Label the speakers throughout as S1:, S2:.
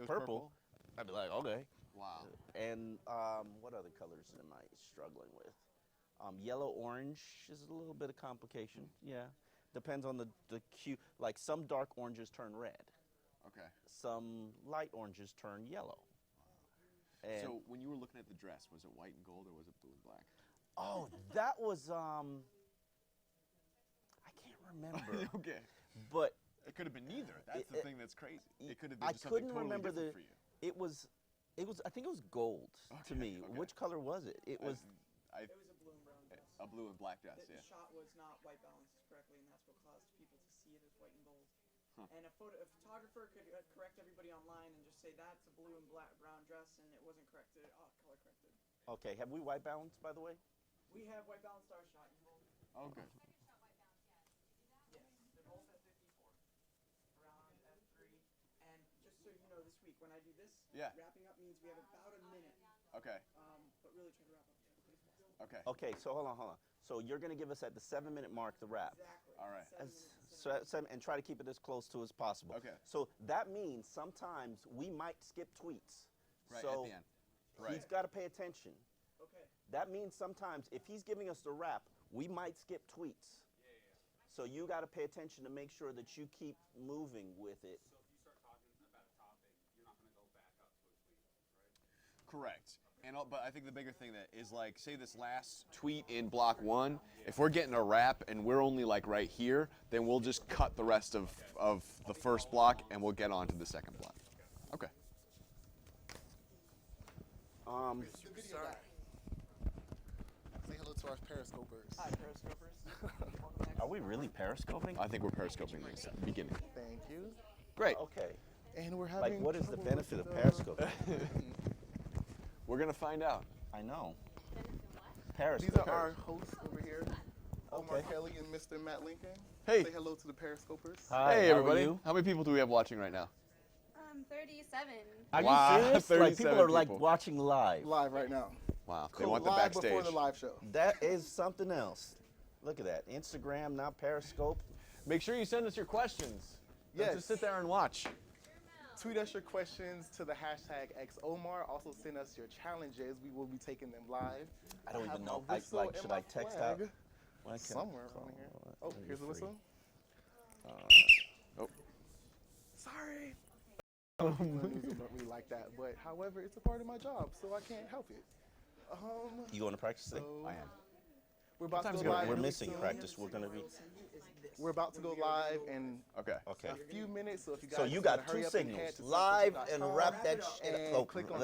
S1: purple, I'd be like, okay.
S2: Wow.
S1: And what other colors am I struggling with? Yellow, orange is a little bit of complication. Yeah, depends on the hue. Like some dark oranges turn red.
S2: Okay.
S1: Some light oranges turn yellow. And
S2: so when you were looking at the dress, was it white and gold or was it blue and black?
S1: oh, that was I can't remember.
S2: Okay.
S1: But
S2: it could have been neither. That's the thing that's crazy. It could have been
S1: I
S2: just something
S1: couldn't
S2: totally
S1: remember
S2: different for you.
S1: It was I think it was gold to me.
S2: Okay.
S1: Which color was it? It was
S3: It was a blue and brown dress.
S2: a blue and black dress.
S3: The
S2: Yeah.
S3: shot was not white balanced correctly, and that's what caused people to see it as white and gold.
S2: Huh.
S3: And a photographer could correct everybody online and just say that's a blue and brown dress, and it wasn't corrected, color corrected.
S1: okay. Have we white balanced, by the way?
S3: We have white balanced our shot. You hold.
S2: Oh, good.
S3: Yes, they're both at 54, around F3. And just so you know, this week when I do this,
S2: Yeah.
S3: wrapping up means we have about a minute.
S2: Okay.
S3: But really try to wrap up as quickly as possible.
S2: Okay.
S1: Okay, so hold on. So you're going to give us at the 7-minute mark the wrap.
S3: Exactly.
S2: All right.
S1: And try to keep it as close to as possible.
S2: Okay.
S1: So that means sometimes we might skip tweets.
S2: Right
S1: so
S2: at the end. Right.
S1: he's got to pay attention.
S3: Okay.
S1: That means sometimes if he's giving us the wrap, we might skip tweets. So you got to pay attention to make sure that you keep moving with it.
S4: So if you start talking about a topic, you're not going to go back up to a tweet, right?
S2: Correct. But I think the bigger thing that is like, say this last tweet in block 1, if we're getting a wrap and we're only like right here, then we'll just cut the rest of the first block and we'll get on to the second block. Okay.
S5: The video guy. Say hello to our periscopers.
S3: Hi, Periscopers. Welcome next.
S1: Are we really periscoping?
S2: I think we're periscoping this at the beginning.
S5: Thank you.
S2: Great.
S1: Okay.
S5: And we're having
S1: Like, what is the
S5: trouble
S1: benefit
S5: with
S1: of
S5: the-
S1: periscoping?
S2: We're going to find out.
S1: I know.
S5: These
S1: Periscope.
S5: are our hosts over here, Omar
S1: Okay.
S5: Kelly and Mr. Matt Lincoln.
S2: Hey.
S5: Say hello to the periscopers.
S1: Hi,
S2: Hey,
S1: how are
S2: everybody.
S1: you?
S2: How many people do we have watching right now?
S6: 37.
S1: Are
S2: Wow,
S1: you serious? Like, people
S2: 37
S1: are like
S2: people.
S1: watching live.
S5: Live right now.
S2: Wow. They
S5: Cool.
S2: want the
S5: Live
S2: backstage.
S5: before the live show.
S1: That is something else. Look at that. Instagram, now Periscope.
S2: Make sure you send us your questions. Don't
S5: Yes.
S2: just sit there and watch.
S5: Tweet us your questions to the hashtag #XOMar. Also send us your challenges. We will be taking them live.
S1: I don't
S5: have
S1: even
S5: my
S1: know.
S5: whistle
S1: Like,
S5: and
S1: should
S5: my
S1: I text
S5: flag
S1: out? When I can
S5: somewhere
S1: call
S5: around here.
S1: at
S5: Oh, here's the
S1: 33.
S5: whistle.
S2: Oh.
S5: Sorry. We like that, but however, it's a part of my job, so I can't help it.
S1: You going to practice today?
S5: So
S2: I am.
S5: we're about to
S2: Sometimes
S5: go live.
S1: We're
S5: really
S1: missing
S5: soon.
S1: practice. We're going to be.
S5: We're about to go live in
S2: Okay.
S1: Okay.
S5: a few minutes, so if you guys
S1: So you
S5: just
S1: got
S5: wanna hurry
S1: two
S5: up and head
S1: signals.
S5: to
S1: Live and
S5: sentinel.com
S1: wrap that shit
S5: and
S1: up.
S5: click on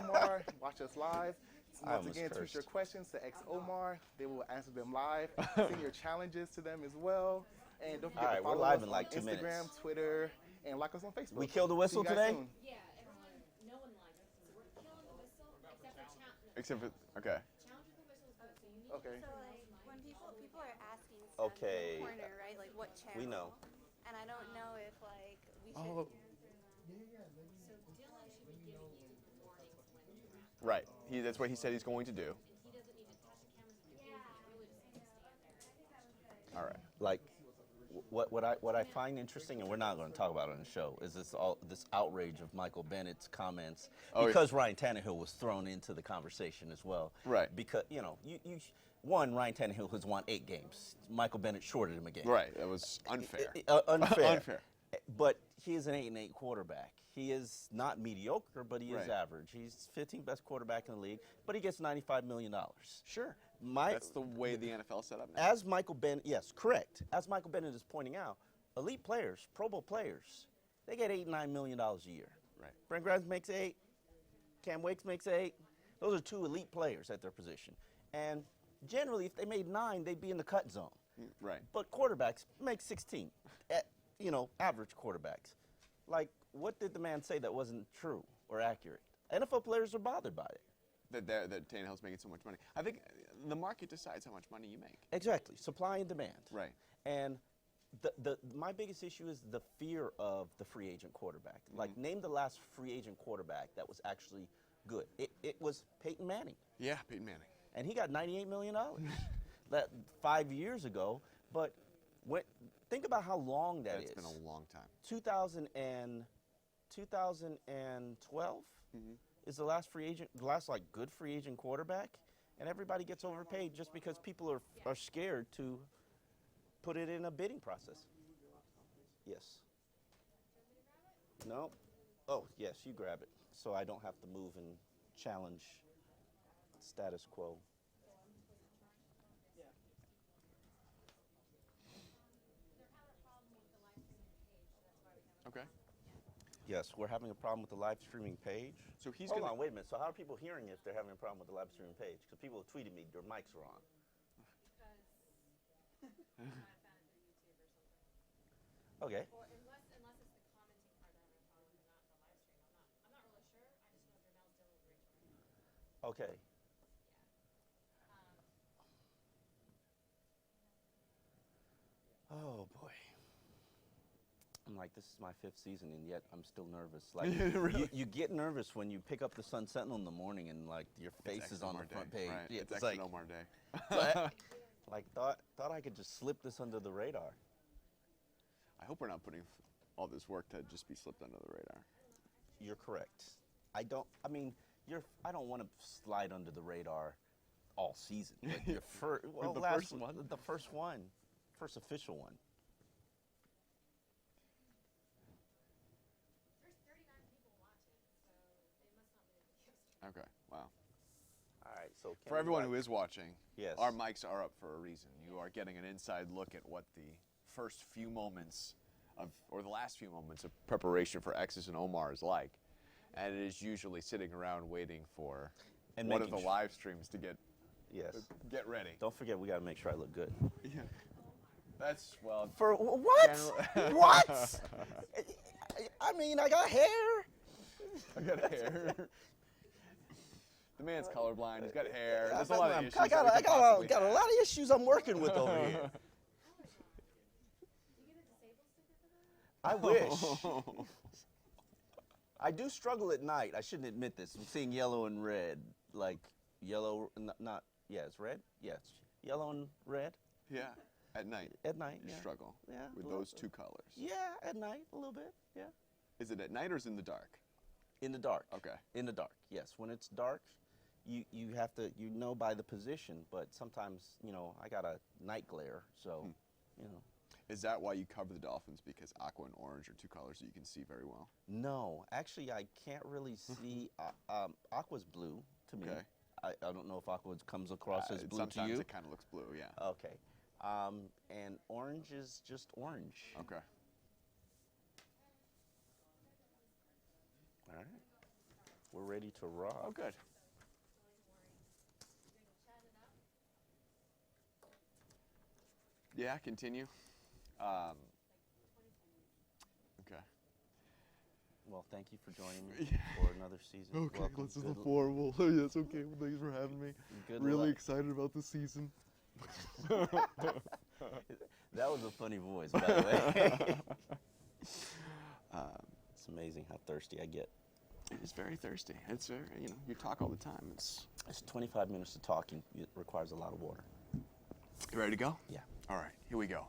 S5: Omar, watch us live.
S1: I
S5: Once
S1: almost
S5: again, tweet
S1: cursed.
S5: your questions to XOMar. They will answer them live. Send your challenges to them as well. And don't forget
S1: All right,
S5: to
S1: we're
S5: follow
S1: live
S5: us
S1: in
S5: on
S1: like 2
S5: Instagram,
S1: minutes.
S5: Twitter, and like us on Facebook.
S1: We killed the whistle
S5: See you guys
S1: today?
S5: soon.
S6: Yeah, everyone, no one likes it. So we're killing the whistle, except for challenge.
S2: Except for, okay.
S6: Challenge with the whistle is good. So you need
S5: Okay.
S6: to
S7: So like when people are asking stuff
S1: Okay.
S7: in the corner, right? Like what channel?
S1: We know.
S7: And I don't know if like we should.
S5: Oh,
S6: So Dylan should be giving you warnings when you wrap.
S2: Right. That's what he said he's going to do.
S6: And he doesn't need to touch the cameras with your feet. He's really just going to stand there.
S2: All right.
S1: Like, what I find interesting, and we're not going to talk about it on the show, is this outrage of Michael Bennett's comments
S2: Oh,
S1: because Ryan Tannehill was thrown into the conversation as well.
S2: Right.
S1: Because one, Ryan Tannehill has won 8 games. Michael Bennett shorted him a game.
S2: Right. That was unfair.
S1: Unfair.
S2: Unfair.
S1: But he is an 8-8 quarterback. He is not mediocre, but he is
S2: Right.
S1: average. He's 15th best quarterback in the league, but he gets $95 million.
S2: Sure. That's the way the NFL is set up now.
S1: As Michael Bennett, yes, correct. As Michael Bennett is pointing out, elite players, Pro Bowl players, they get $8-9 million a year.
S2: Right.
S1: Brent Grimes makes 8. Cam Wakes makes 8. Those are 2 elite players at their position. And generally, if they made 9, they'd be in the cut zone.
S2: Right.
S1: But quarterbacks make 16. Average quarterbacks. Like, what did the man say that wasn't true or accurate? NFL players are bothered by it.
S2: That Tannehill's making so much money. I think the market decides how much money you make.
S1: Exactly. Supply and demand.
S2: Right.
S1: And my biggest issue is the fear of the free agent quarterback. Like, name the last free agent quarterback that was actually good. It was Peyton Manning.
S2: Yeah, Peyton Manning.
S1: And he got $98 million that 5 years ago. But think about how long that is.
S2: That's been a long time.
S1: 2000 and 2012 is the last like good free agent quarterback, and everybody gets overpaid just because people are scared to put it in a bidding process. Yes. No. Oh, yes, you grab it, so I don't have to move and challenge status quo.
S2: Okay.
S1: Yes, we're having a problem with the live streaming page.
S2: So he's
S1: Hold
S2: gonna.
S1: on, wait a minute. So how are people hearing if they're having a problem with the live streaming page? Because people have tweeted me, their mics are on. Okay.
S6: Or unless it's the commenting part that I'm having a problem with, and not the live stream. I'm not really sure. I just know Darnell's dealing with Rachel.
S1: Okay. Oh boy. I'm like, this is my 5th season, and yet I'm still nervous. Like,
S2: Really?
S1: you get nervous when you pick up the Sun Sentinel in the morning, and like your face is on the front page.
S2: Right.
S1: Yeah,
S2: It's
S1: it's
S2: like
S1: like,
S2: Omar Day.
S1: like thought I could just slip this under the radar.
S2: I hope we're not putting all this work to just be slipped under the radar.
S1: You're correct. I don't want to slide under the radar all season. But your first, well,
S2: The
S1: last
S2: first one?
S1: the first one, first official one.
S6: There's 39 people watching, so they must not be able to use it.
S2: Okay. Wow.
S1: All right. So
S2: For everyone who is watching,
S1: Yes.
S2: our mics are up for a reason. You are getting an inside look at what the first few moments or the last few moments of preparation for X's and Omar is like. And it is usually sitting around waiting for
S1: And
S2: one of the
S1: making
S2: live streams to get ready.
S1: Don't forget, we got to make sure I look good.
S2: Yeah. That's, well,
S1: For what?
S2: General-
S1: What? I mean, I got hair.
S2: I got hair. The man's colorblind. He's got hair. There's a
S1: I
S2: lot of issues.
S1: got
S2: that we could possibly
S1: a
S2: have.
S1: lot of issues I'm working with over here. I wish. I do struggle at night. I shouldn't admit this. I'm seeing yellow and red. Like yellow, it's red? Yes. Yellow and red
S2: Yeah. At night.
S1: at night.
S2: You
S1: Yeah.
S2: struggle
S1: Yeah,
S2: with
S1: a little
S2: those
S1: bit.
S2: two colors.
S1: Yeah, at night, a little bit. Yeah.
S2: Is it at night or is it in the dark?
S1: In the dark.
S2: Okay.
S1: In the dark, yes. When it's dark, you have to, by the position, but sometimes, I got a night glare, so,
S2: Is that why you cover the Dolphins? Because aqua and orange are two colors that you can see very well.
S1: No, actually, I can't really see. Aqua's blue to me.
S2: Okay.
S1: I don't know if aqua comes across as blue to
S2: Sometimes
S1: you.
S2: it kind of looks blue, yeah.
S1: Okay. And orange is just orange.
S2: Okay.
S1: All right. We're ready to rock.
S2: Oh, good. Yeah, continue. Okay.
S1: Well, thank you for joining me for another season.
S5: Okay,
S1: Welcome.
S5: this is
S1: Good
S5: horrible. Yes, okay. Well, thanks for having me.
S1: Good
S5: Really
S1: luck.
S5: excited about the season.
S1: That was a funny voice, by the way. It's amazing how thirsty I get.
S2: It's very thirsty. It's very, you talk all the time.
S1: It's 25 minutes of talking. It requires a lot of water.
S2: You ready to go?
S1: Yeah.
S2: All right, here we go.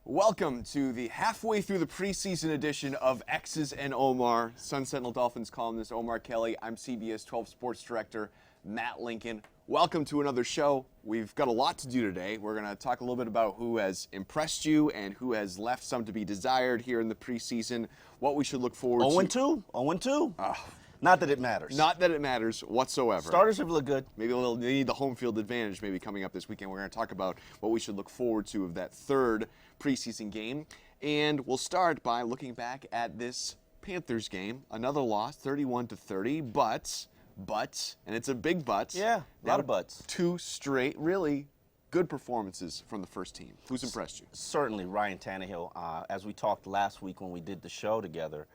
S2: Welcome to the halfway through the preseason edition of X's and Omar. Sun Sentinel Dolphins columnist Omar Kelly. I'm CBS 12 Sports Director Matt Lincoln. Welcome to another show. We've got a lot to do today. We're going to talk a little bit about who has impressed you and who has left some to be desired here in the preseason, what we should look forward to.
S1: 0-2. 0-2. Not that it matters.
S2: Not that it matters whatsoever.
S1: Starters have looked good.
S2: Maybe they need the home field advantage maybe coming up this weekend. We're going to talk about what we should look forward to of that third preseason game. And we'll start by looking back at this Panthers game. Another loss, 31-30, but, and it's a big but.
S1: Yeah, a lot of buts.
S2: 2 straight, really good performances from the first team. Who's impressed you?
S1: Certainly Ryan Tannehill. As we talked last week when we did the show together,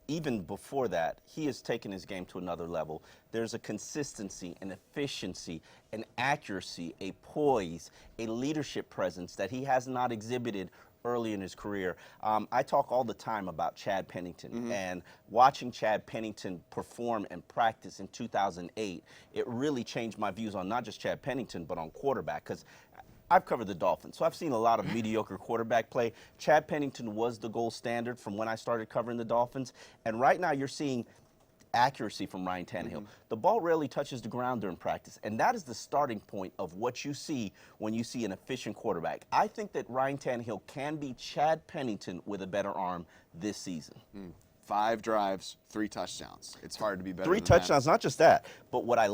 S1: even before that, he has taken his game to another level. There's a consistency, an efficiency, an accuracy, a poise, a leadership presence that he has not exhibited early in his career. I talk all the time about Chad Pennington, and watching Chad Pennington perform and practice in 2008, it really changed my views on not just Chad Pennington, but on quarterback, because I've covered the Dolphins, so I've seen a lot of mediocre quarterback play. Chad Pennington was the gold standard from when I started covering the Dolphins, and right now you're seeing accuracy from Ryan Tannehill. The ball rarely touches the ground during practice, and that is the starting point of what you see when you see an efficient quarterback. I think that Ryan Tannehill can be Chad Pennington with a better arm this season.
S2: 5 drives, 3 touchdowns. It's hard to be better
S1: 3
S2: than
S1: touchdowns,
S2: that.
S1: not just that, but what I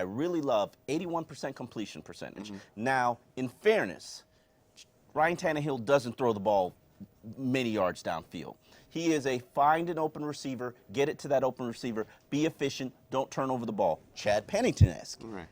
S1: really love, 81% completion percentage. Now, in fairness, Ryan Tannehill doesn't throw the ball many yards downfield. He is a find an open receiver, get it to that open receiver, be efficient, don't turn over the ball. Chad Pennington-esque.
S2: All right.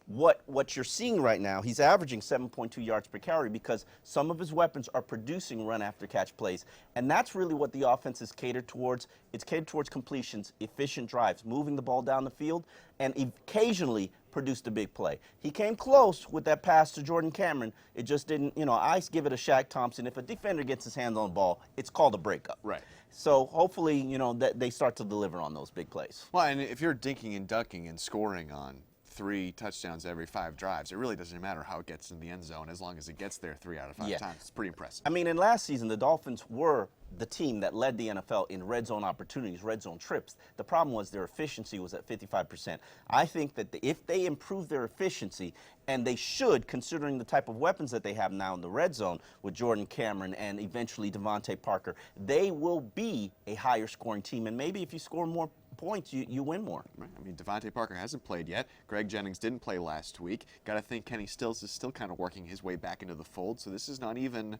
S1: What you're seeing right now, he's averaging 7.2 yards per carry because some of his weapons are producing run after catch plays. And that's really what the offense is catered towards. It's catered towards completions, efficient drives, moving the ball down the field, and occasionally produced a big play. He came close with that pass to Jordan Cameron. It just didn't, I give it a Shaq Thompson. If a defender gets his hands on the ball, it's called a breakup.
S2: Right.
S1: So hopefully, that they start to deliver on those big plays.
S2: Well, and if you're dinking and ducking and scoring on 3 touchdowns every 5 drives, it really doesn't matter how it gets in the end zone as long as it gets there 3 out of 5 times. It's pretty impressive.
S1: I mean, in last season, the Dolphins were the team that led the NFL in red zone opportunities, red zone trips. The problem was their efficiency was at 55%. I think that if they improve their efficiency, and they should, considering the type of weapons that they have now in the red zone with Jordan Cameron and eventually Devontae Parker, they will be a higher scoring team. And maybe if you score more points, you win more.
S2: Right. I mean, Devontae Parker hasn't played yet. Greg Jennings didn't play last week. Got to think Kenny Stills is still kind of working his way back into the fold. So this is not even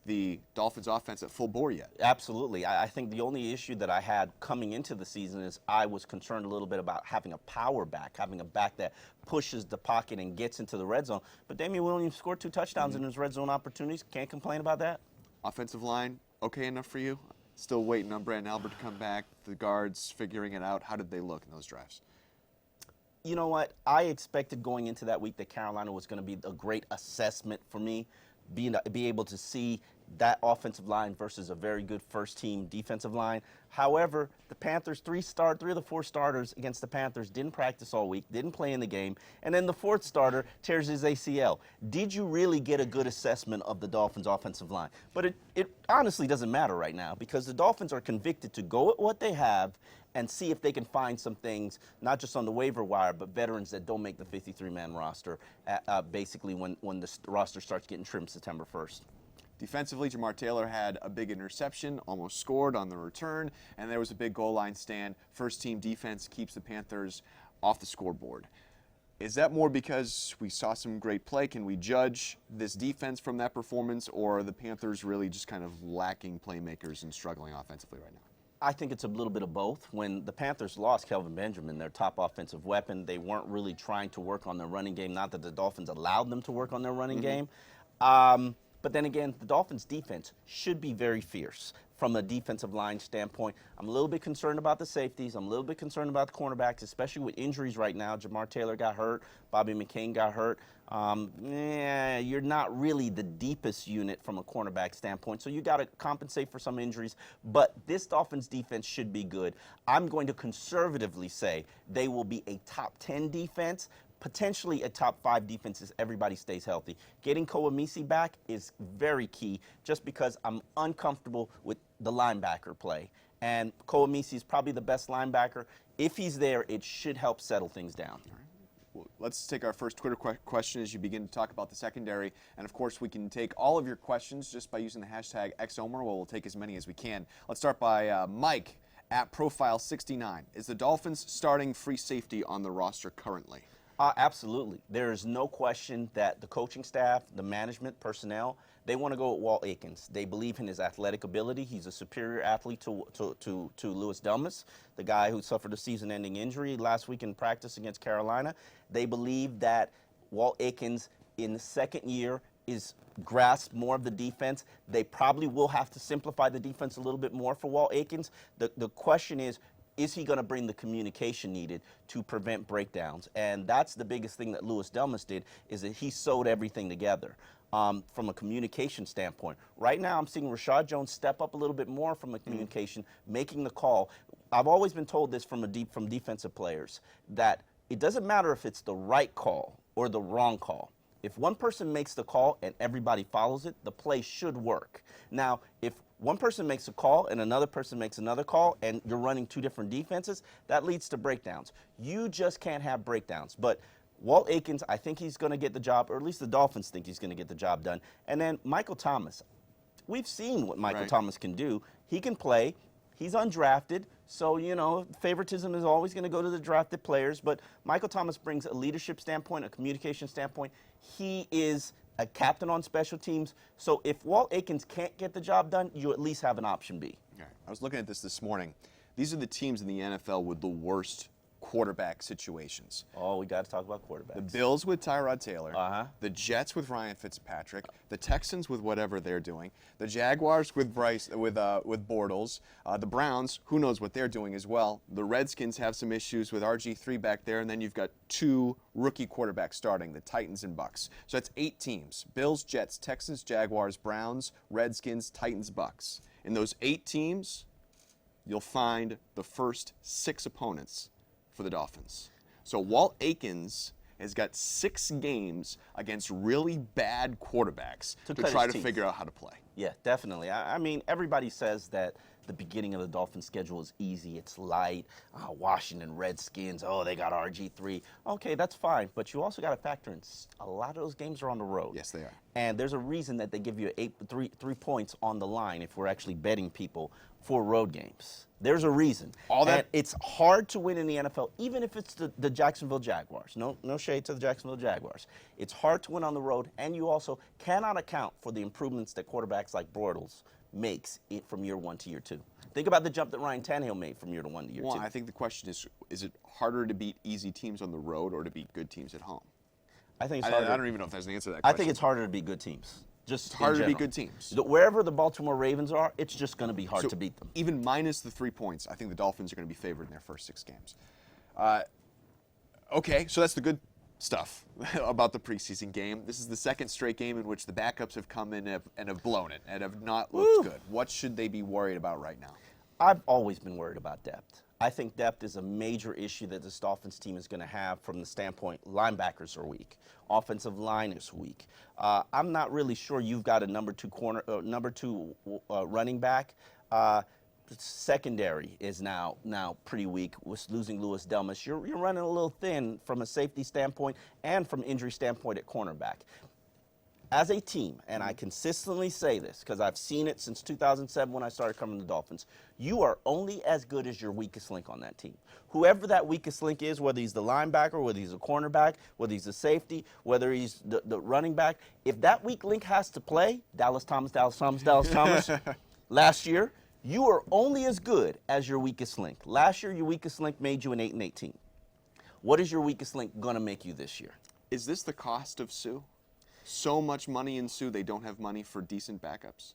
S2: the Dolphins offense at full bore yet.
S1: Absolutely. I think the only issue that I had coming into the season is I was concerned a little bit about having a power back, having a back that pushes the pocket and gets into the red zone. But Damian Williams scored 2 touchdowns in his red zone opportunities. Can't complain about that.
S2: Offensive line, okay enough for you? Still waiting on Brandon Albert to come back. The guards figuring it out. How did they look in those drives?
S1: You know what? I expected going into that week that Carolina was going to be a great assessment for me, be able to see that offensive line versus a very good first-team defensive line. However, the Panthers, 3 of the 4 starters against the Panthers didn't practice all week, didn't play in the game, and then the 4th starter tears his ACL. Did you really get a good assessment of the Dolphins' offensive line? But it honestly doesn't matter right now because the Dolphins are convicted to go at what they have and see if they can find some things, not just on the waiver wire, but veterans that don't make the 53-man roster, basically when the roster starts getting trimmed September 1st.
S2: Defensively, Jamar Taylor had a big interception, almost scored on the return, and there was a big goal line stand. First-team defense keeps the Panthers off the scoreboard. Is that more because we saw some great play? Can we judge this defense from that performance, or are the Panthers really just kind of lacking playmakers and struggling offensively right now?
S1: I think it's a little bit of both. When the Panthers lost Kelvin Benjamin, their top offensive weapon, they weren't really trying to work on their running game. Not that the Dolphins allowed them to work on their running game. But then again, the Dolphins' defense should be very fierce from a defensive line standpoint. I'm a little bit concerned about the safeties. I'm a little bit concerned about the cornerbacks, especially with injuries right now. Jamar Taylor got hurt. Bobby McCain got hurt. You're not really the deepest unit from a cornerback standpoint, so you got to compensate for some injuries. But this Dolphins defense should be good. I'm going to conservatively say they will be a top 10 defense, potentially a top 5 defense if everybody stays healthy. Getting Kouamisi back is very key just because I'm uncomfortable with the linebacker play. And Kouamisi is probably the best linebacker. If he's there, it should help settle things down.
S2: Well, let's take our first Twitter question as you begin to talk about the secondary. And, of course, we can take all of your questions just by using the hashtag XOMR. We'll take as many as we can. Let's start by Mike at Profile69. Is the Dolphins starting free safety on the roster currently?
S1: Absolutely. There is no question that the coaching staff, the management, personnel, they want to go with Walt Aikens. They believe in his athletic ability. He's a superior athlete to Louis Delmas, the guy who suffered a season-ending injury last week in practice against Carolina. They believe that Walt Aikens, in the second year, is grasp more of the defense. They probably will have to simplify the defense a little bit more for Walt Aikens. The question is he going to bring the communication needed to prevent breakdowns? And that's the biggest thing that Louis Delmas did, is that he sewed everything together from a communication standpoint. Right now, I'm seeing Rashad Jones step up a little bit more from a communication, making the call. I've always been told this from defensive players, that it doesn't matter if it's the right call or the wrong call. If one person makes the call and everybody follows it, the play should work. Now, if one person makes a call and another person makes another call and you're running two different defenses, that leads to breakdowns. You just can't have breakdowns. But Walt Aikens, I think he's going to get the job, or at least the Dolphins think he's going to get the job done. And then Michael Thomas. We've seen what Michael Thomas can do. He can play. He's undrafted, so, you know, favoritism is always going to go to the drafted players. But Michael Thomas brings a leadership standpoint, a communication standpoint. He is a captain on special teams. So if Walt Aikens can't get the job done, you at least have an option B.
S2: Okay. I was looking at this morning. These are the teams in the NFL with the worst quarterback situations.
S1: Oh, we got to talk about quarterbacks.
S2: The Bills with Tyrod Taylor,
S1: Uh-huh.
S2: the Jets with Ryan Fitzpatrick, the Texans with whatever they're doing, the Jaguars with Bortles, the Browns, who knows what they're doing as well. The Redskins have some issues with RG3 back there, and then you've got two rookie quarterbacks starting, the Titans and Bucks. So that's 8 teams: Bills, Jets, Texans, Jaguars, Browns, Redskins, Titans, Bucks. In those 8 teams, you'll find the first 6 opponents for the Dolphins. So Walt Aikens has got 6 games against really bad quarterbacks to try to figure out how to play.
S1: Yeah, definitely. I mean, everybody says that the beginning of the Dolphins' schedule is easy. It's light. Washington Redskins, oh, they got RG3. Okay, that's fine. But you also got to factor in a lot of those games are on the road.
S2: Yes, they are.
S1: And there's a reason that they give you 3 points on the line if we're actually betting people for road games. There's a reason. And it's hard to win in the NFL, even if it's the Jacksonville Jaguars. No shade to the Jacksonville Jaguars. It's hard to win on the road, and you also cannot account for the improvements that quarterbacks like Bortles makes it from year 1 to year 2. Think about the jump that Ryan Tannehill made from year 1 to year 2.
S2: Well, I think the question is it harder to beat easy teams on the road or to beat good teams at home?
S1: I think it's harder.
S2: I don't even know if there's an answer to that question.
S1: I think it's harder to beat good teams. Just
S2: harder to beat
S1: general.
S2: good teams.
S1: Wherever the Baltimore Ravens are, it's just going to be hard to beat them.
S2: Even minus the 3 points, I think the Dolphins are going to be favored in their first 6 games. Okay, so that's the good stuff about the preseason game. This is the second straight game in which the backups have come in and have blown it and have not looked good. What should they be worried about right now?
S1: I've always been worried about depth. I think depth is a major issue that this Dolphins team is going to have from the standpoint linebackers are weak, offensive line is weak. I'm not really sure you've got a number 2 running back. Secondary is now pretty weak with losing Louis Delmas. You're running a little thin from a safety standpoint and from injury standpoint at cornerback. As a team, and I consistently say this because I've seen it since 2007 when I started covering the Dolphins, you are only as good as your weakest link on that team. Whoever that weakest link is, whether he's the linebacker, whether he's a cornerback, whether he's a safety, whether he's the running back, if that weak link has to play, Dallas Thomas, last year, you are only as good as your weakest link. Last year, your weakest link made you an 8-18. What is your weakest link going to make you this year?
S2: Is this the cost of Sue? So much money in Sue, they don't have money for decent backups?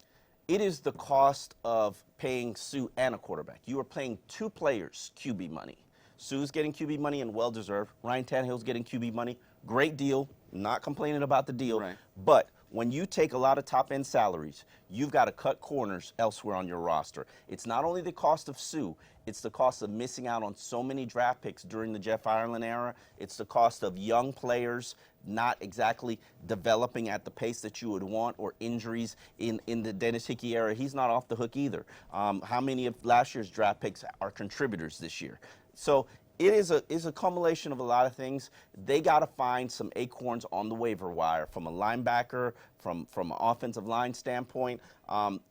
S1: It is the cost of paying Sue and a quarterback. You are paying 2 players QB money. Sue's getting QB money and well-deserved. Ryan Tannehill's getting QB money. Great deal. Not complaining about the deal.
S2: Right.
S1: But when you take a lot of top-end salaries, you've got to cut corners elsewhere on your roster. It's not only the cost of Sue, it's the cost of missing out on so many draft picks during the Jeff Ireland era. It's the cost of young players not exactly developing at the pace that you would want, or injuries in the Dennis Hickey era. He's not off the hook either. How many of last year's draft picks are contributors this year? So it is a culmination of a lot of things. They got to find some acorns on the waiver wire from a linebacker, from an offensive line standpoint,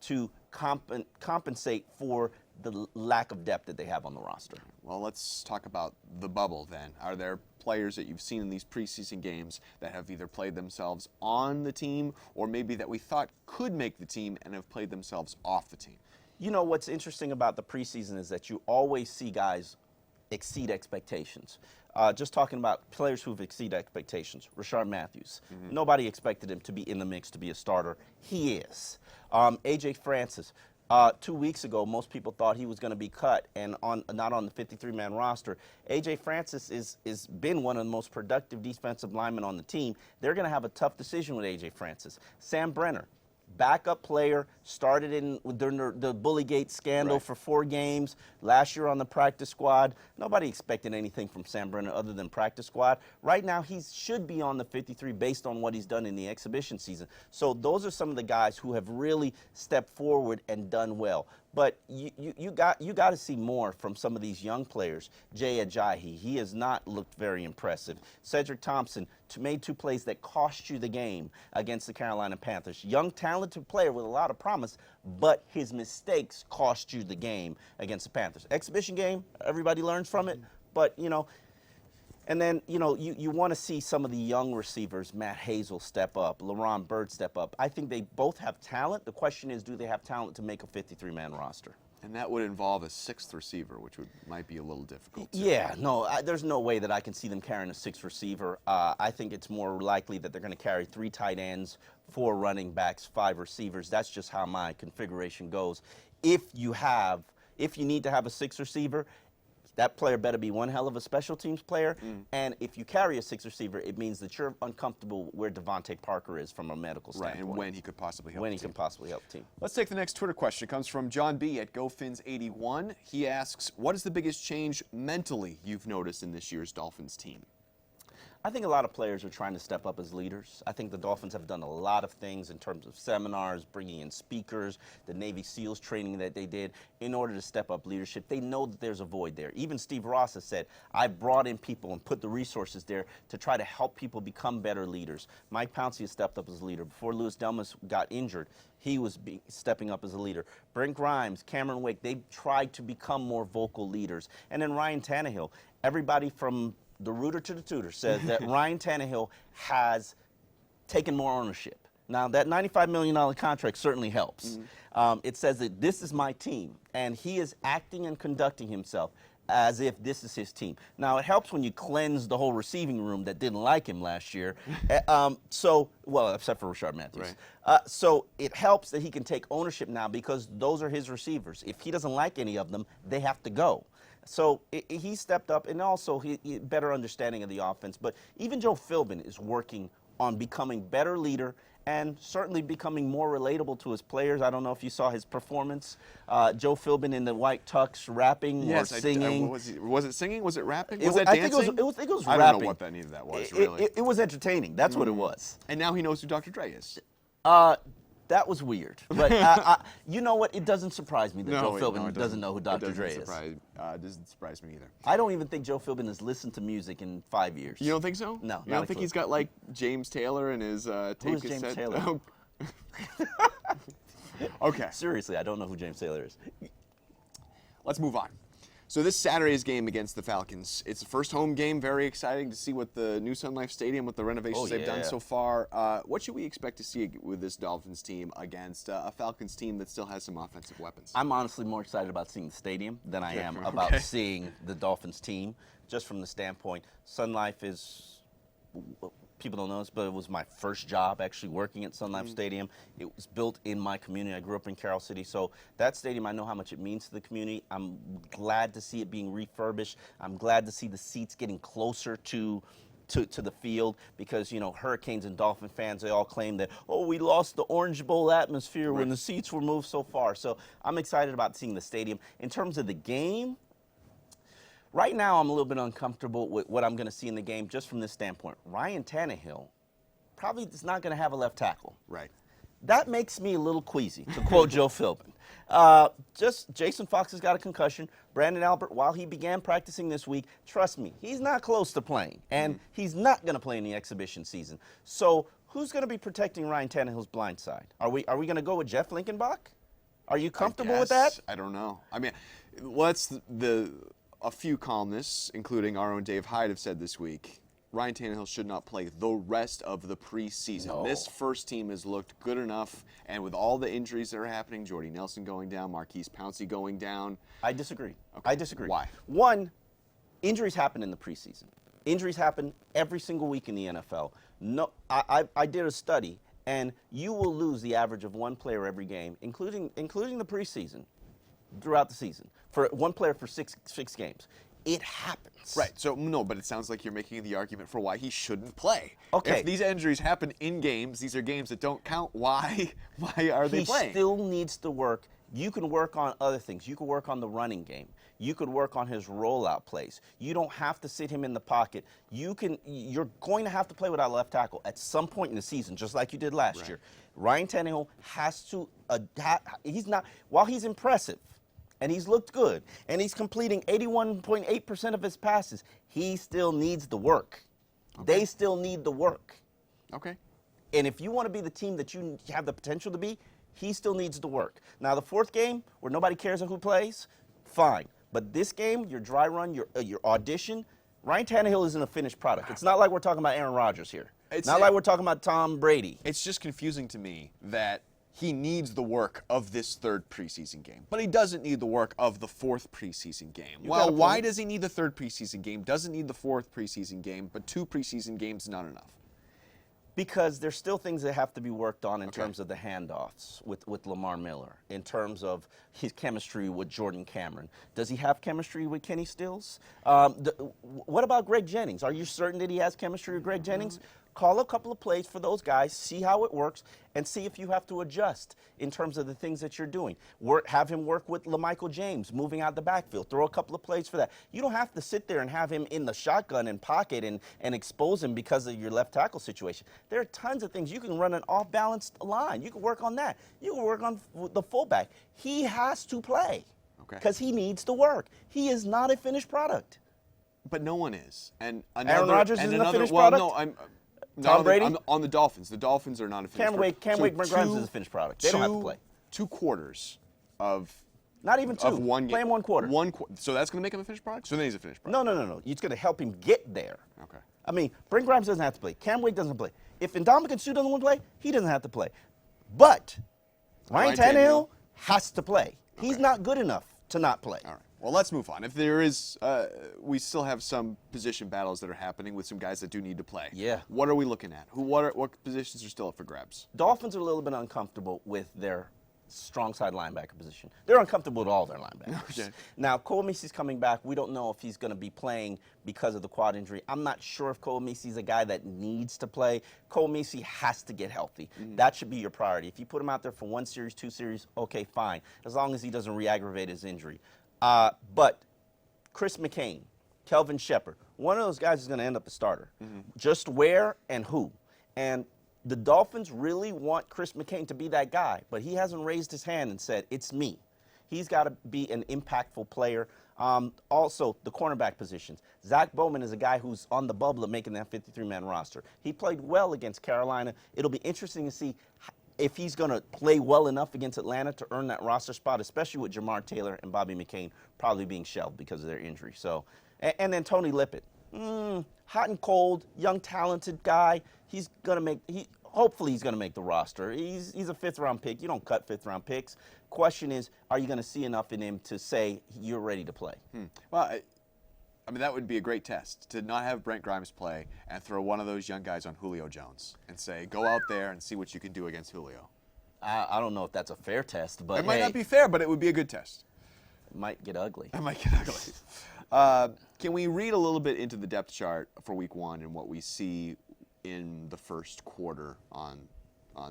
S1: to compensate for the lack of depth that they have on the roster.
S2: Well, let's talk about the bubble then. Are there players that you've seen in these preseason games that have either played themselves on the team or maybe that we thought could make the team and have played themselves off the team?
S1: You know, what's interesting about the preseason is that you always see guys exceed expectations. Just talking about players who've exceeded expectations. Rashard Matthews. Nobody expected him to be in the mix to be a starter. He is. AJ Francis. 2 weeks ago, most people thought he was going to be cut and not on the 53-man roster. AJ Francis is been one of the most productive defensive linemen on the team. They're going to have a tough decision with AJ Francis. Sam Brenner, backup player, started during the Bullygate scandal
S2: Right.
S1: for 4 games. Last year on the practice squad. Nobody expected anything from Sam Brennan other than practice squad. Right now, he should be on the 53 based on what he's done in the exhibition season. So those are some of the guys who have really stepped forward and done well. But you got to see more from some of these young players. Jay Ajayi, he has not looked very impressive. Cedric Thompson made 2 plays that cost you the game against the Carolina Panthers. Young, talented player with a lot of promise, but his mistakes cost you the game against the Panthers. Exhibition game, everybody learns from it, but and then, you want to see some of the young receivers, Matt Hazel, step up, LaRon Byrd step up. I think they both have talent. The question is, do they have talent to make a 53-man roster?
S2: And that would involve a 6th receiver, which might be a little difficult.
S1: Yeah, no, there's no way that I can see them carrying a 6th receiver. I think it's more likely that they're going to carry 3 tight ends, 4 running backs, 5 receivers. That's just how my configuration goes. If you need to have a 6th receiver, that player better be one hell of a special teams player. And if you carry a 6th receiver, it means that you're uncomfortable where Devontae Parker is from a medical
S2: Right,
S1: standpoint.
S2: and when he could possibly help
S1: When
S2: the
S1: he
S2: team.
S1: can possibly help the team.
S2: Let's take the next Twitter question. It comes from John B. at GoFins81. He asks, what is the biggest change mentally you've noticed in this year's Dolphins team?
S1: I think a lot of players are trying to step up as leaders. I think the Dolphins have done a lot of things in terms of seminars, bringing in speakers, the Navy SEALs training that they did in order to step up leadership. They know that there's a void there. Even Steve Ross has said, I brought in people and put the resources there to try to help people become better leaders. Mike Pouncey has stepped up as a leader. Before Louis Delmas got injured, he was stepping up as a leader. Brent Grimes, Cameron Wake, they tried to become more vocal leaders. And then Ryan Tannehill, everybody from the rooter to the tutor says that Ryan Tannehill has taken more ownership. Now, that $95 million contract certainly helps. It says that this is my team, and he is acting and conducting himself as if this is his team. Now, it helps when you cleanse the whole receiving room that didn't like him last year. Well, except for Rashard Matthews. So it helps that he can take ownership now because those are his receivers. If he doesn't like any of them, they have to go. So he stepped up, and also he better understanding of the offense. But even Joe Philbin is working on becoming better leader and certainly becoming more relatable to his players. I don't know if you saw his performance. Joe Philbin in the white tux rapping or singing.
S2: Was it singing? Was it rapping? Was
S1: I
S2: it
S1: think
S2: dancing?
S1: it was rapping.
S2: I don't know what any of that was, really.
S1: It was entertaining. That's what it was.
S2: And now he knows who Dr. Dre is.
S1: That was weird. But you know what? It doesn't surprise me that Joe Philbin doesn't know who Dr. Dre is.
S2: Doesn't surprise me either.
S1: I don't even think Joe Philbin has listened to music in 5 years.
S2: You don't think so?
S1: No,
S2: You
S1: not
S2: don't
S1: a
S2: think
S1: clue.
S2: he's got like James Taylor in his tape
S1: Who's
S2: cassette?
S1: James Taylor?
S2: Oh. Okay.
S1: Seriously, I don't know who James Taylor is.
S2: Let's move on. So this Saturday's game against the Falcons, it's the first home game. Very exciting to see what the new Sun Life Stadium, what the renovations they've done so far. What should we expect to see with this Dolphins team against a Falcons team that still has some offensive weapons?
S1: I'm honestly more excited about seeing the stadium than I am about seeing the Dolphins team, just from the standpoint. Sun Life is, people don't know this, but it was my first job actually working at Sun Life Stadium. It was built in my community. I grew up in Carroll City, so that stadium, I know how much it means to the community. I'm glad to see it being refurbished. I'm glad to see the seats getting closer to the field because, you know, Hurricanes and Dolphin fans, they all claim that, oh, we lost the Orange Bowl atmosphere when the seats were moved so far. So I'm excited about seeing the stadium. In terms of the game, right now, I'm a little bit uncomfortable with what I'm going to see in the game just from this standpoint. Ryan Tannehill probably is not going to have a left tackle.
S2: Right.
S1: That makes me a little queasy, to quote Joe Philbin. Just Jason Fox has got a concussion. Brandon Albert, while he began practicing this week, trust me, he's not close to playing, and he's not going to play in the exhibition season. So who's going to be protecting Ryan Tannehill's blind side? Are we going to go with Jeff Linkenbach? Are you comfortable with that?
S2: I don't know. I mean, a few columnists, including our own Dave Hyde, have said this week, Ryan Tannehill should not play the rest of the preseason.
S1: No.
S2: This first team has looked good enough, and with all the injuries that are happening, Jordy Nelson going down, Marquise Pouncey going down.
S1: I disagree.
S2: Okay.
S1: I disagree.
S2: Why?
S1: One, injuries happen in the preseason. Injuries happen every single week in the NFL. No, I did a study, and you will lose the average of one player every game, including the preseason, throughout the season, for one player for six games. It happens. starts.
S2: Right. So no, but it sounds like you're making the argument for why he shouldn't play.
S1: Okay.
S2: If these injuries happen in games, these are games that don't count. Why are they playing?
S1: He still needs to work. You can work on other things. You can work on the running game. You could work on his rollout plays. You don't have to sit him in the pocket. You're going to have to play without a left tackle at some point in the season, just like you did last year. Ryan Tannehill has to he's not, while he's impressive and he's looked good and he's completing 81.8% of his passes, he still needs the work. They still need the work.
S2: Okay.
S1: And if you want to be the team that you have the potential to be, he still needs to work. Now, the fourth game, where nobody cares who plays, fine. But this game, your dry run, your audition, Ryan Tannehill isn't a finished product. It's not like we're talking about Aaron Rodgers here. It's not like we're talking about Tom Brady.
S2: It's just confusing to me that he needs the work of this third preseason game, but he doesn't need the work of the fourth preseason game. Well, why does he need the third preseason game? Doesn't need the fourth preseason game, but 2 preseason games not enough?
S1: Because there's still things that have to be worked on in terms of the handoffs with Lamar Miller, in terms of his chemistry with Jordan Cameron. Does he have chemistry with Kenny Stills? What about Greg Jennings? Are you certain that he has chemistry with Greg Jennings? Call a couple of plays for those guys, see how it works, and see if you have to adjust in terms of the things that you're doing. Have him work with LaMichael James, moving out the backfield. Throw a couple of plays for that. You don't have to sit there and have him in the shotgun and pocket and expose him because of your left tackle situation. There are tons of things. You can run an off-balanced line. You can work on that. You can work on the fullback. He has to play because he needs to work. He is not a finished product.
S2: But no one is. And
S1: Aaron Rodgers isn't a finished product?
S2: No, I'm
S1: Tom Brady?
S2: on the Dolphins. The Dolphins are not a finished product.
S1: Can't wait. Brent Grimes is a finished product. They don't have to play.
S2: 2 quarters of
S1: not even 2.
S2: of one game.
S1: Play him 1 quarter.
S2: So that's going to make him a finished product? So then he's a finished product.
S1: No. It's going to help him get there.
S2: Okay.
S1: I mean, Brent Grimes doesn't have to play. Cam Wake doesn't play. If Ndamukong Suh doesn't want to play, he doesn't have to play. But Ryan Tannehill has to play. He's not good enough to not play.
S2: All right. Well, let's move on. If there is, we still have some position battles that are happening with some guys that do need to play.
S1: Yeah.
S2: What are we looking at? What positions are still up for grabs?
S1: Dolphins are a little bit uncomfortable with their strong side linebacker position. They're uncomfortable with all their linebackers.
S2: Okay.
S1: Now, Cole Mesie's coming back. We don't know if he's going to be playing because of the quad injury. I'm not sure if Cole Mesie's a guy that needs to play. Cole Mesie has to get healthy. That should be your priority. If you put him out there for 1 series, 2 series, okay, fine, as long as he doesn't re-aggravate his injury. But Chris McCain, Kelvin Shepard, one of those guys is going to end up the starter. Just where and who. And the Dolphins really want Chris McCain to be that guy, but he hasn't raised his hand and said, it's me. He's got to be an impactful player. Also, the cornerback positions. Zach Bowman is a guy who's on the bubble of making that 53-man roster. He played well against Carolina. It'll be interesting to see if he's going to play well enough against Atlanta to earn that roster spot, especially with Jamar Taylor and Bobby McCain probably being shelved because of their injury. So, and then Tony Lippett, hot and cold, young, talented guy. He's going to make. Hopefully, he's going to make the roster. He's a 5th-round pick. You don't cut 5th-round picks. Question is, are you going to see enough in him to say you're ready to play?
S2: Well, I mean, that would be a great test, to not have Brent Grimes play and throw one of those young guys on Julio Jones and say, go out there and see what you can do against Julio.
S1: I don't know if that's a fair test, but
S2: It might not be fair, but it would be a good test.
S1: It might get ugly.
S2: It might get ugly. Can we read a little bit into the depth chart for Week 1 and what we see in the first quarter on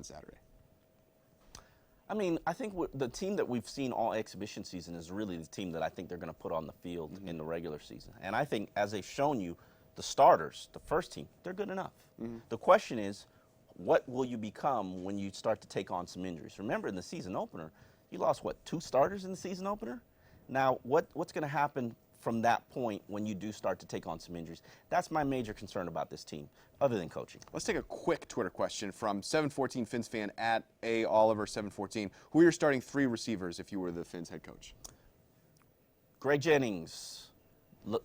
S2: Saturday?
S1: I mean, I think the team that we've seen all exhibition season is really the team that I think they're going to put on the field in the regular season. And I think, as they've shown you, the starters, the first team, they're good enough. The question is, what will you become when you start to take on some injuries? Remember, in the season opener, you lost, 2 starters in the season opener? Now, what's going to happen from that point when you do start to take on some injuries? That's my major concern about this team, other than coaching.
S2: Let's take a quick Twitter question from 714 Fins fan at @AOliver714. Who are your starting 3 receivers if you were the Fins head coach?
S1: Greg Jennings,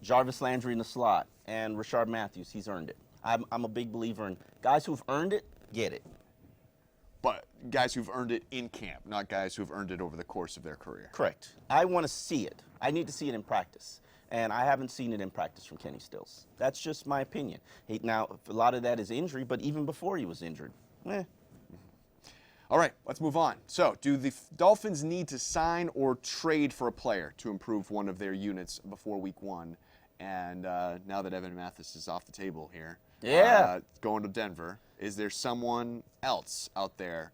S1: Jarvis Landry in the slot, and Rashard Matthews. He's earned it. I'm a big believer in guys who've earned it, get it.
S2: But guys who've earned it in camp, not guys who've earned it over the course of their career.
S1: Correct. I want to see it. I need to see it in practice. And I haven't seen it in practice from Kenny Stills. That's just my opinion. Now, a lot of that is injury, but even before he was injured,
S2: All right, let's move on. So, do the Dolphins need to sign or trade for a player to improve one of their units before Week 1? And now that Evan Mathis is off the table here,
S1: Yeah.
S2: going to Denver, is there someone else out there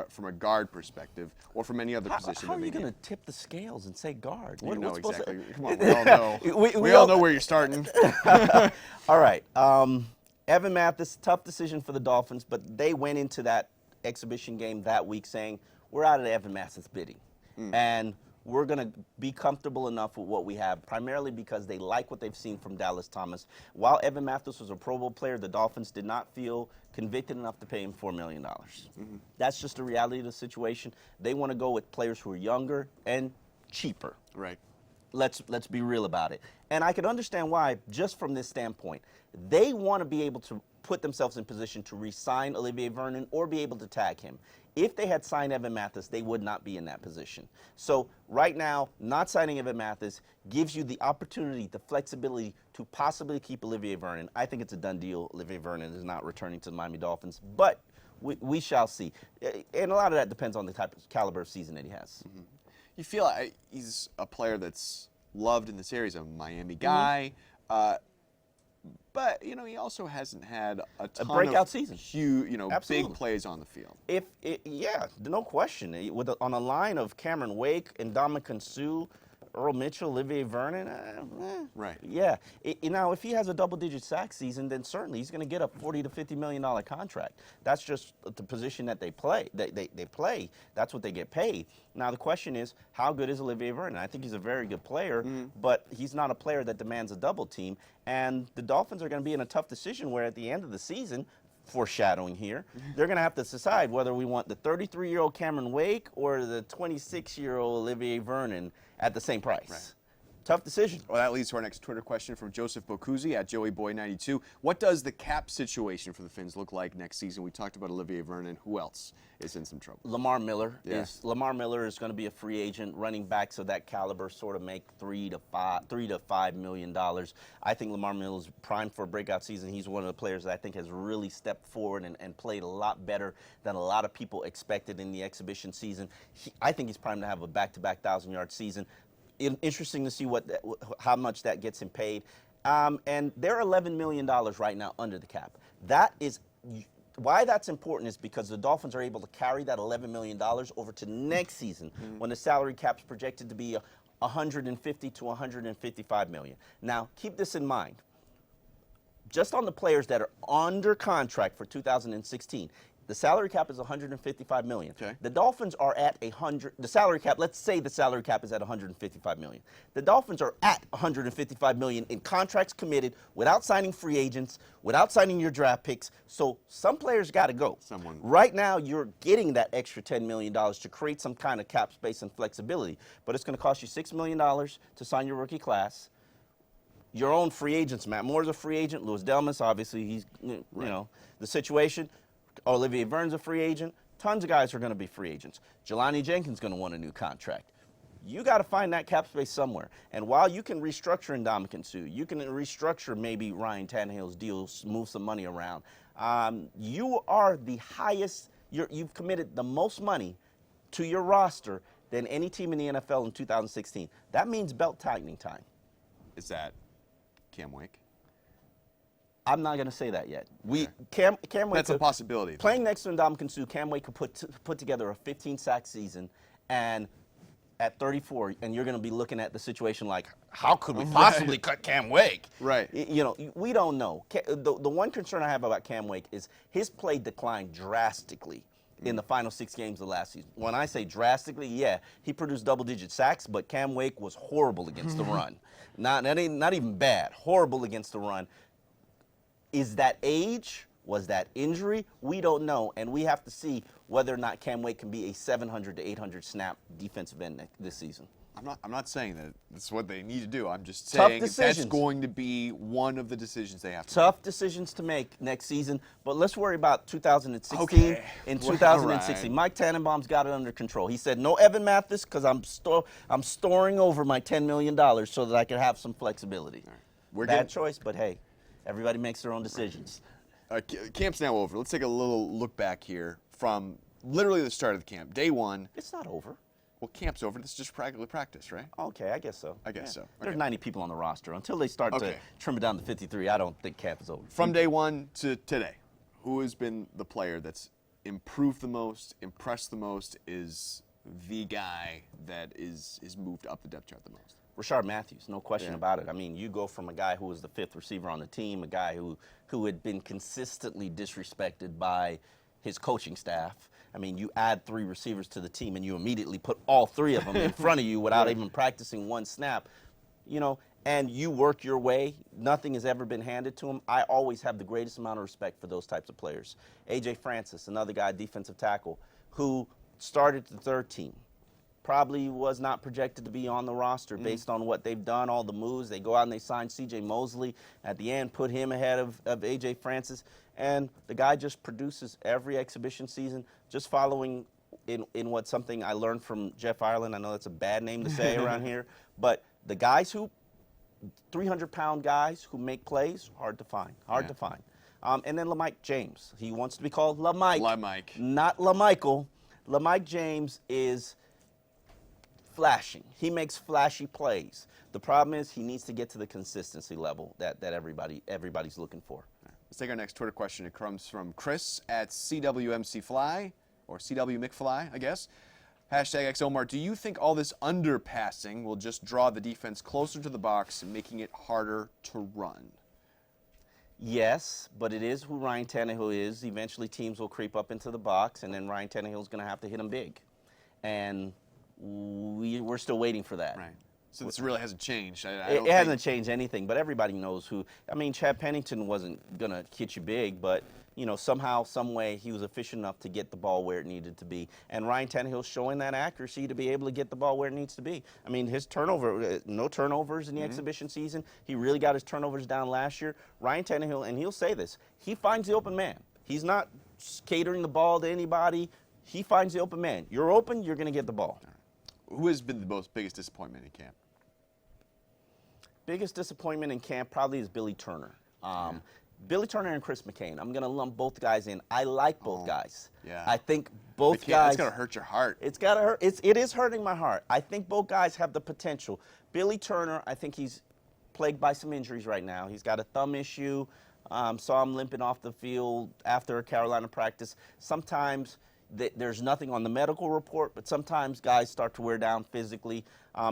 S2: from a guard perspective or from any other position?
S1: How
S2: of
S1: are
S2: the
S1: you going
S2: game?
S1: to tip the scales and say guard?
S2: You know
S1: what's supposed
S2: exactly.
S1: to-
S2: Come on, we all know.
S1: We
S2: we all
S1: all-
S2: know where you're starting.
S1: All right. Evan Mathis, tough decision for the Dolphins, but they went into that exhibition game that week saying, we're out of the Evan Mathis bidding. And we're going to be comfortable enough with what we have, primarily because they like what they've seen from Dallas Thomas. While Evan Mathis was a Pro Bowl player, the Dolphins did not feel convicted enough to pay him $4 million. That's just the reality of the situation. They want to go with players who are younger and cheaper.
S2: Right.
S1: Let's be real about it. And I could understand why, just from this standpoint. They want to be able to put themselves in position to re-sign Olivier Vernon or be able to tag him. If they had signed Evan Mathis, they would not be in that position. So right now, not signing Evan Mathis gives you the opportunity, the flexibility to possibly keep Olivier Vernon. I think it's a done deal. Olivier Vernon is not returning to the Miami Dolphins, but we shall see. And a lot of that depends on the type of caliber of season that he has.
S2: You feel like he's a player that's loved in this area. He's a Miami guy. But, he also hasn't had a ton
S1: breakout
S2: of
S1: season.
S2: huge,
S1: Absolutely.
S2: big plays on the field.
S1: Yeah, no question. On a line of Cameron Wake and Ndamukong Suh, Earl Mitchell, Olivier Vernon,
S2: Right.
S1: Yeah. Now, if he has a double-digit sack season, then certainly he's going to get a $40 to $50 million contract. That's just the position that they play. They play. That's what they get paid. Now, the question is, how good is Olivier Vernon? I think he's a very good player, but he's not a player that demands a double team. And the Dolphins are going to be in a tough decision where at the end of the season, foreshadowing here, they're going to have to decide whether we want the 33-year-old Cameron Wake or the 26-year-old Olivier Vernon at the same price.
S2: Right.
S1: Tough decision.
S2: Well, that leads to our next Twitter question from Joseph Bokuzi at JoeyBoy92. What does the cap situation for the Fins look like next season? We talked about Olivier Vernon. Who else is in some trouble?
S1: Lamar Miller
S2: Yeah.
S1: Lamar Miller is going to be a free agent. Running backs of that caliber sort of make $3 to $5 million. I think Lamar Miller is primed for a breakout season. He's one of the players that I think has really stepped forward and played a lot better than a lot of people expected in the exhibition season. I think he's primed to have a back-to-back 1,000-yard season. Interesting to see how much that gets him paid. And they're $11 million right now under the cap. That is why that's important, is because the Dolphins are able to carry that $11 million over to next season when the salary cap's projected to be $150 to $155 million. Now, keep this in mind. Just on the players that are under contract for 2016, the salary cap is $155 million.
S2: Okay.
S1: The Dolphins are at the salary cap, let's say the salary cap is at $155 million. The Dolphins are at $155 million in contracts committed without signing free agents, without signing your draft picks. So some players got to go. Right now, you're getting that extra $10 million to create some kind of cap space and flexibility. But it's going to cost you $6 million to sign your rookie class. Your own free agents, Matt Moore's a free agent. Louis Delmas, obviously, he's, the situation. Olivier Vernon's a free agent. Tons of guys are going to be free agents. Jelani Jenkins is going to want a new contract. You got to find that cap space somewhere. And while you can restructure Ndamukong Suh, you can restructure maybe Ryan Tannehill's deal, move some money around. You are the highest. You've committed the most money to your roster than any team in the NFL in 2016. That means belt tightening time.
S2: Is that Cam Wake?
S1: I'm not going to say that yet. Cam Wake.
S2: That's a possibility.
S1: Playing next to Ndamukong Suh, Cam Wake could put together a 15-sack season, and at 34, and you're going to be looking at the situation like, how could we possibly cut Cam Wake?
S2: Right.
S1: We don't know. The one concern I have about Cam Wake is his play declined drastically in the final 6 games of last season. When I say drastically, yeah, he produced double-digit sacks, but Cam Wake was horrible against the run. Not even bad. Horrible against the run. Is that age? Was that injury? We don't know, and we have to see whether or not Cam Wake can be a 700 to 800 snap defensive end this season.
S2: I'm not saying that that's what they need to do. I'm just
S1: Tough
S2: saying that's
S1: decisions.
S2: going to be one of the decisions they have to
S1: Tough decisions to make next season, but let's worry about 2016.
S2: Okay.
S1: In
S2: Well,
S1: 2016,
S2: right.
S1: Mike Tannenbaum's got it under control. He said, no Evan Mathis, because I'm storing over my $10 million so that I can have some flexibility.
S2: We're
S1: Bad
S2: getting-
S1: choice, but hey, everybody makes their own decisions.
S2: Camp's now over. Let's take a little look back here from literally the start of the camp. Day one.
S1: It's not over.
S2: Well, camp's over. This is just regular practice, right?
S1: Okay, I guess so.
S2: I guess so.
S1: There's
S2: Okay.
S1: 90 people on the roster. Until they start to
S2: Okay.
S1: trim it down to 53, I don't think camp is over.
S2: From day one to today, who has been the player that's improved the most, impressed the most, is the guy that is moved up the depth chart the most?
S1: Rashard Matthews, no question
S2: Yeah.
S1: about it. I mean, you go from a guy who was the 5th receiver on the team, a guy who had been consistently disrespected by his coaching staff. I mean, you add 3 receivers to the team and you immediately put all 3 of them in front of you without even practicing one snap, you know, and you work your way. Nothing has ever been handed to him. I always have the greatest amount of respect for those types of players. A.J. Francis, another guy, defensive tackle, who started the 3rd team. Probably was not projected to be on the roster based on what they've done, all the moves. They go out and they sign C.J. Mosley at the end, put him ahead of A.J. Francis. And the guy just produces every exhibition season, just following in what something I learned from Jeff Ireland. I know that's a bad name to say around here. But the guys who, 300-pound guys who make plays, hard to find, hard to find. And then LaMike James. He wants to be called LaMike.
S2: LaMike.
S1: Not LaMichael. LaMike James is flashing. He makes flashy plays. The problem is he needs to get to the consistency level that everybody's looking for.
S2: Let's take our next Twitter question. It comes from Chris at CWMCFly, or CWMcFly, I guess. Hashtag XOMar. Do you think all this underpassing will just draw the defense closer to the box, making it harder to run?
S1: Yes, but it is who Ryan Tannehill is. Eventually teams will creep up into the box, and then Ryan Tannehill's going to have to hit them big. And we're still waiting for that.
S2: Right. So this really hasn't changed.
S1: It hasn't changed anything, but everybody knows who. I mean, Chad Pennington wasn't going to hit you big, but, you know, somehow, some way, he was efficient enough to get the ball where it needed to be. And Ryan Tannehill's showing that accuracy to be able to get the ball where it needs to be. I mean, his turnover, no turnovers in the exhibition season. He really got his turnovers down last year. Ryan Tannehill, and he'll say this, he finds the open man. He's not catering the ball to anybody. He finds the open man. You're open, you're going to get the ball.
S2: Who has been the biggest disappointment in camp?
S1: Biggest disappointment in camp probably is Billy Turner. Billy Turner and Chris McCain. I'm going to lump both guys in. I like both guys.
S2: Yeah.
S1: I think both
S2: McCain,
S1: guys.
S2: It's going to hurt your heart.
S1: It's got to hurt. It is hurting my heart. I think both guys have the potential. Billy Turner, I think he's plagued by some injuries right now. He's got a thumb issue. Saw him limping off the field after a Carolina practice. Sometimes there's nothing on the medical report, but sometimes guys start to wear down physically.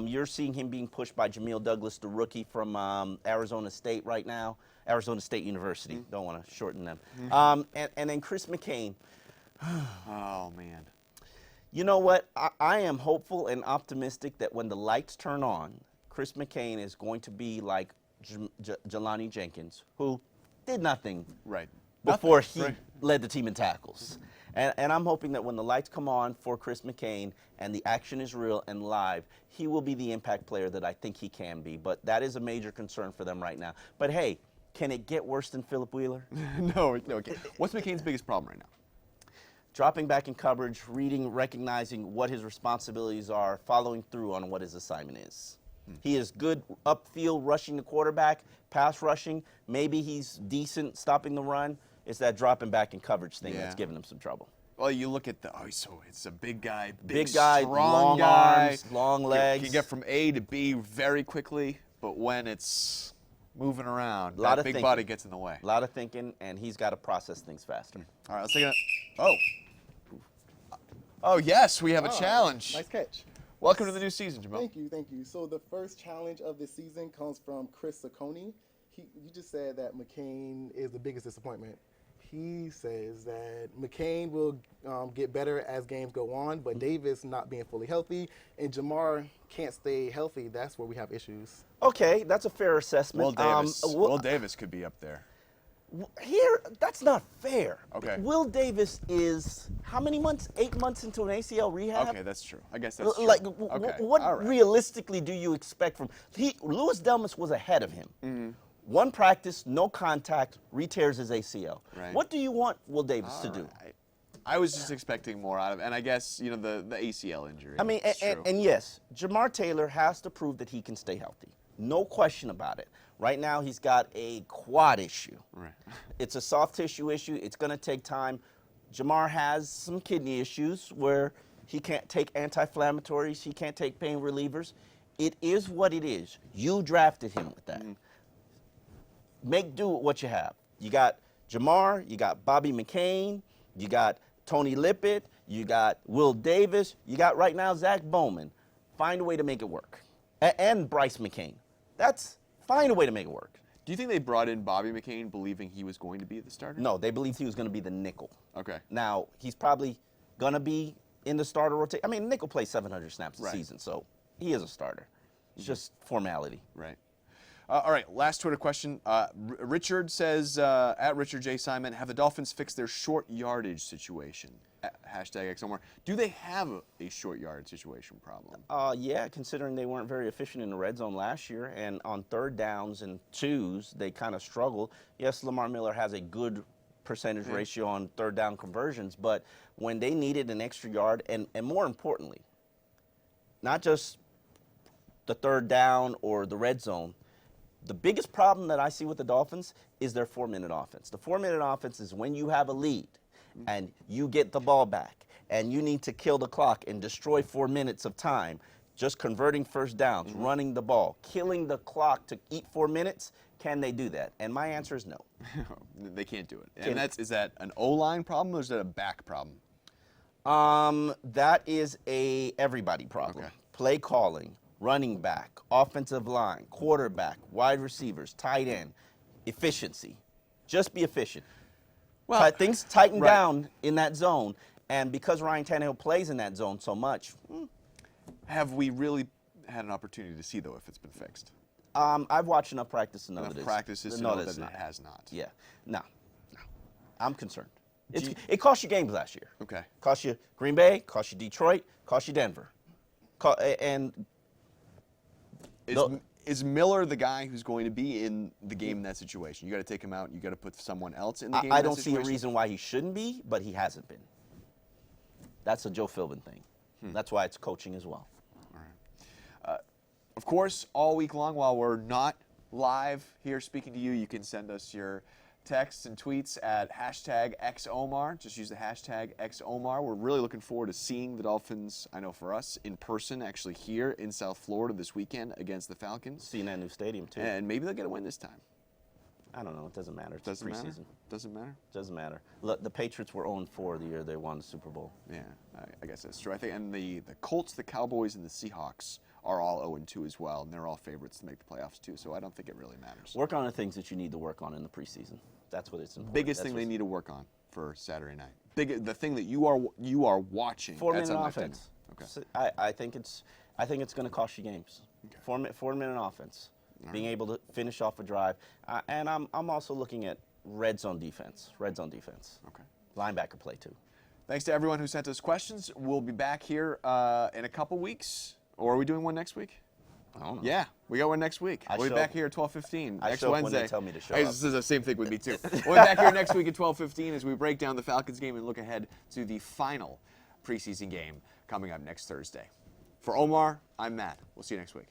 S1: You're seeing him being pushed by Jamil Douglas, the rookie from Arizona State right now, Arizona State University. Don't want to shorten them. And then Chris McCain.
S2: Oh, man.
S1: You know what? I am hopeful and optimistic that when the lights turn on, Chris McCain is going to be like Jelani Jenkins, who did nothing before he led the team in tackles. And I'm hoping that when the lights come on for Chris McCain and the action is real and live, he will be the impact player that I think he can be. But that is a major concern for them right now. But hey, can it get worse than Philip Wheeler?
S2: No. What's McCain's biggest problem right now?
S1: Dropping back in coverage, reading, recognizing what his responsibilities are, following through on what his assignment is. He is good upfield rushing the quarterback, pass rushing. Maybe he's decent stopping the run. It's that dropping back in coverage thing that's giving him some trouble.
S2: Well, you look at so it's a big guy,
S1: strong
S2: long guy,
S1: arms, long legs.
S2: Can get from A to B very quickly, but when it's moving around,
S1: Lot
S2: that
S1: of
S2: big
S1: thinking.
S2: body gets in the way.
S1: A lot of thinking, and he's got to process things faster.
S2: All right, let's take it. Oh, yes, we have a challenge.
S5: Nice catch.
S2: Welcome to the new season, Jamal.
S5: Thank you. So the first challenge of the season comes from Chris Saccone. You just said that McCain is the biggest disappointment. He says that McCain will get better as games go on, but Davis not being fully healthy, and Jamar can't stay healthy. That's where we have issues.
S1: Okay, that's a fair assessment.
S2: Will Davis could be up there.
S1: Here, that's not fair.
S2: Okay.
S1: Will Davis is how many months? 8 months into an ACL rehab?
S2: Okay, that's true. I guess that's true.
S1: Like,
S2: Okay,
S1: what
S2: all right.
S1: realistically do you expect from Louis Delmas was ahead of him. One practice, no contact, re-tears his ACL.
S2: Right.
S1: What do you want Will Davis to do?
S2: I was just expecting more out of it, and I guess, the ACL injury.
S1: I mean,
S2: it's true.
S1: and yes, Jamar Taylor has to prove that he can stay healthy. No question about it. Right now, he's got a quad issue.
S2: Right.
S1: It's a soft tissue issue. It's going to take time. Jamar has some kidney issues where He can't take anti-inflammatories. He can't take pain relievers. It is what it is. You drafted him with that. Make do with what you have. You got Jamar, you got Bobby McCain, you got Tony Lippett, you got Will Davis, you got right now Zach Bowman. Find a way to make it work. And Bryce McCain. Find a way to make it work.
S2: Do you think they brought in Bobby McCain believing he was going to be the starter?
S1: No, they believed he was going to be the nickel.
S2: Okay.
S1: Now, he's probably going to be in the starter rotation. I mean, nickel plays 700 snaps a
S2: Right.
S1: season, so he is a starter. It's just formality.
S2: Right. All right, last Twitter question. Richard says, at Richard J. Simon, have the Dolphins fixed their short yardage situation? Hashtag XOMR. Do they have a short yardage situation problem?
S1: Yeah, considering they weren't very efficient in the red zone last year, and on third downs and twos, they kind of struggled. Yes, Lamar Miller has a good percentage ratio on third down conversions, but when they needed an extra yard, and more importantly, not just the third down or the red zone, the biggest problem that I see with the Dolphins is their 4-minute offense. The 4-minute offense is when you have a lead and you get the ball back and you need to kill the clock and destroy 4 minutes of time, just converting first downs, running the ball, killing the clock to eat 4 minutes. Can they do that? And my answer is no.
S2: They can't do it. And is that an O-line problem or is that a back problem?
S1: That is a everybody problem.
S2: Okay.
S1: Play calling, running back, offensive line, quarterback, wide receivers, tight end, efficiency. Just be efficient.
S2: Well,
S1: Things tighten
S2: right.
S1: down in that zone, and because Ryan Tannehill plays in that zone so much,
S2: have we really had an opportunity to see, though, if it's been fixed?
S1: I've watched enough practice to know
S2: Enough
S1: that
S2: practices to
S1: no,
S2: know
S1: that
S2: that
S1: it's
S2: it
S1: not.
S2: has not.
S1: Yeah, no. I'm concerned.
S2: Do you-
S1: It cost you games last year.
S2: Okay.
S1: Cost you Green Bay, cost you Detroit, cost you Denver. And
S2: Is Miller the guy who's going to be in the game in that situation? You got to take him out. You got to put someone else in the game.
S1: I
S2: in that
S1: don't see a
S2: situation?
S1: reason why he shouldn't be, but he hasn't been. That's a Joe Philbin thing. That's why it's coaching as well.
S2: Of course, all week long, while we're not live here speaking to you, you can send us your texts and tweets at hashtag XOMar. Just use the hashtag XOMar. We're really looking forward to seeing the Dolphins, I know for us, in person, actually here in South Florida this weekend against the Falcons.
S1: Seeing that new stadium, too.
S2: And maybe they'll get a win this time.
S1: I don't know. It doesn't matter. It's
S2: Doesn't matter?
S1: preseason.
S2: Doesn't matter?
S1: Doesn't matter. Look, the Patriots were 0-4 the year they won the Super Bowl.
S2: Yeah, I guess that's true. I think, and the Colts, the Cowboys, and the Seahawks are all 0-2 as well, and they're all favorites to make the playoffs too. So I don't think it really matters.
S1: Work on the things that you need to work on in the preseason. That's what it's important.
S2: Biggest
S1: That's
S2: thing they
S1: what's-
S2: need to work on for Saturday night. The thing that you are watching.
S1: 4-minute
S2: that's on my
S1: offense.
S2: opinion. Okay.
S1: So I think it's going to cost you games. 4-minute offense. Being able to finish off a drive, and I'm also looking at red zone defense. Red zone defense.
S2: Okay.
S1: Linebacker play too.
S2: Thanks to everyone who sent us questions. We'll be back here in a couple weeks. Or are we doing one next week?
S1: I don't know.
S2: Yeah, we got one next week.
S1: I
S2: We'll be
S1: show
S2: back
S1: up-
S2: here at 12:15
S1: I
S2: next
S1: show up when
S2: Wednesday.
S1: they tell me to show
S2: Hey,
S1: up.
S2: This is the same thing with me too. We'll be back here next week at 12:15 as we break down the Falcons game and look ahead to the final preseason game coming up next Thursday. For Omar, I'm Matt. We'll see you next week.